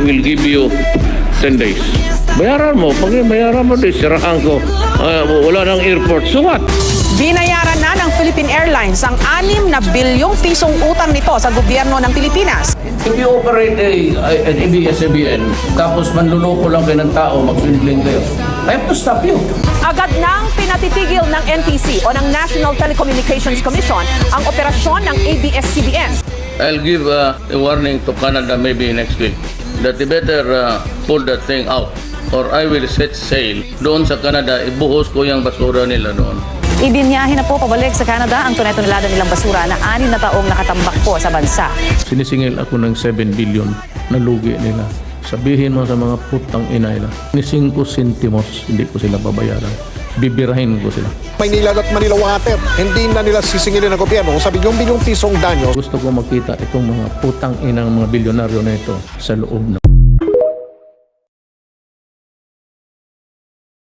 will give you 10 days. Bayaran mo. Pag bayaran mo, sirahan ko. Wala nang airport. So what? Binayaran na ng Philippine Airlines ang 6 na bilyong pisong utang nito sa gobyerno ng Pilipinas. If you operate an ABS-CBN, tapos manluloko lang kayo ng tao, mag-swindling kayo, I have to stop you. Agad nang pinatitigil ng NTC o ng National Telecommunications Commission ang operasyon ng ABS-CBN. I'll give a warning to Canada maybe next week that they better pull that thing out or I will set sail doon sa Canada, ibuhos ko yung basura nila doon. Ibinyahe na po pabalik sa Canada ang tunay-tunilada nilang basura na 6 na taong nakatambak po sa bansa. Sinisingil ako ng 7 billion na lugi nila. Sabihin mo sa mga putang ina nila, ni 5 centimos, hindi ko sila babayaran. Bibirahin ko sila. Maynila at Manila Water, hindi na nila sisingilin ng gobyerno. Sabi yung bilyong pisong danyo. Gusto ko makita itong mga putang inang mga bilyonaryo na ito sa loob ng